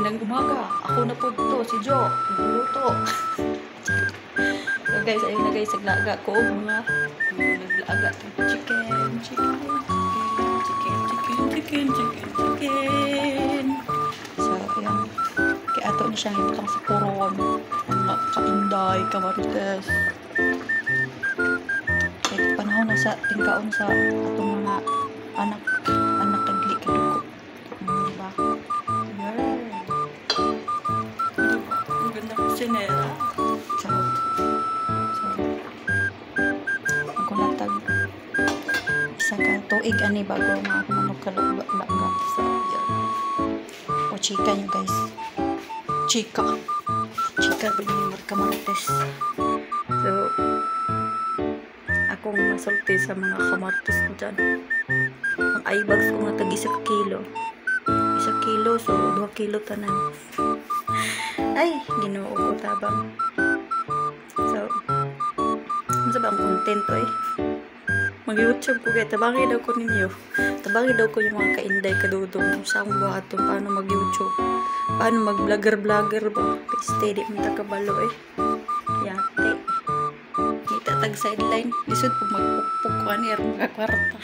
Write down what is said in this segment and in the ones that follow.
Magandang umaga. Ako na po to, si Jo. Nagluluto. So guys, ayun na guys, naglaga ko. Naglaga ko. Chicken. So, ayan. Kaya ato na siya hintang sa puron. Mga kainday, kamarites. Kaya panahon na sa tingkaon sa atong mga anak kagli kadugo. Diba? Sinera. So, ako natag isa ka tuig ani bago nga manok kalaglaga sa yan. O chika nyo guys. Chika bring marka marites. So, akong masulti sa mga kamartes ko dyan. Ang eyebags ko nga tag 1 kilo. 1 kilo, so 2 kilo tanan. Ay, ginoo ko tabang. So, ano ba ang content to eh? Mag-YouTube ko kaya tabangin daw ko ninyo. Tabangin daw ko yung mga kainday kadudong sa akong buhaton. Paano mag-YouTube? Paano mag-vlogger ba? Kaya steady mo takabalo eh. Yate. Kita tag sideline. Lisod po magpukpuk ko ani arang kakwarta.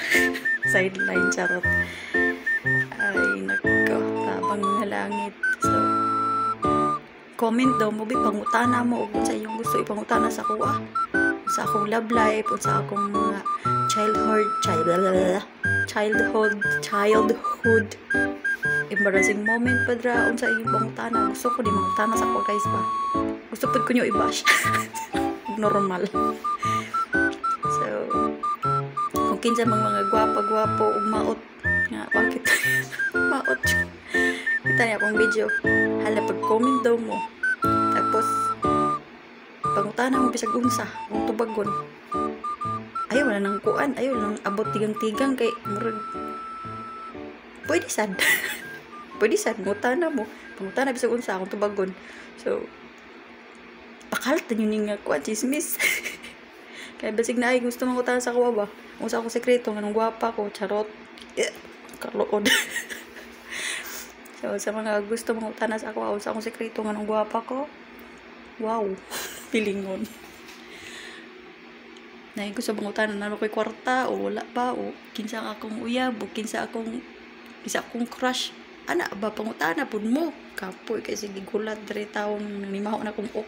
Sideline, charot. Ay, nako. Tabang nga langit. So, comment daw mo, pangutana mo kung sa iyong gusto ipangutana sa kuha. Sa akong love life, o sa akong mga childhood embarrassing moment pa dra, o sa iyong pangutana. Gusto ko di mangutana sa kuha guys ba. Gusto po ko nyo i-bash. Normal. So, kung kinsa mga gwapa-gwapo, umaot nga, bakit? Maot. Kita niya akong video. Hala, pag-comment daw mo. Tapos, pangutana mo bisag unsa, kung tubagon. Ayaw na nang kuan, ayaw nang abot tigang-tigang kay murag. Pwede sad. Pwede sad, mutana mo. Pangutana bisag unsa, kung tubagon. So, pakaltan yun nga kuan, chismis. Kaya basig na ay gusto mangutana sa kuwa ba? Kung sa akong sekreto, anong gwapa ko, charot. Karlood. So, sa mga gusto mong utana sa ako, sa akong sekreto nga ng gwapa ko, wow, pilingon. Na yung gusto mong utana na ako'y kwarta, o wala pa, o kinsa akong uyab, o kinsa akong crush. Ana, ba, pangutana po mo. Kapoy, kasi gigulat, dari taong nanimaho na kong ok.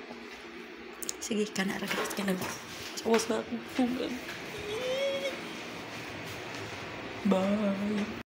Sige, kanara, ka na. Sawas na akong tugan. Bye.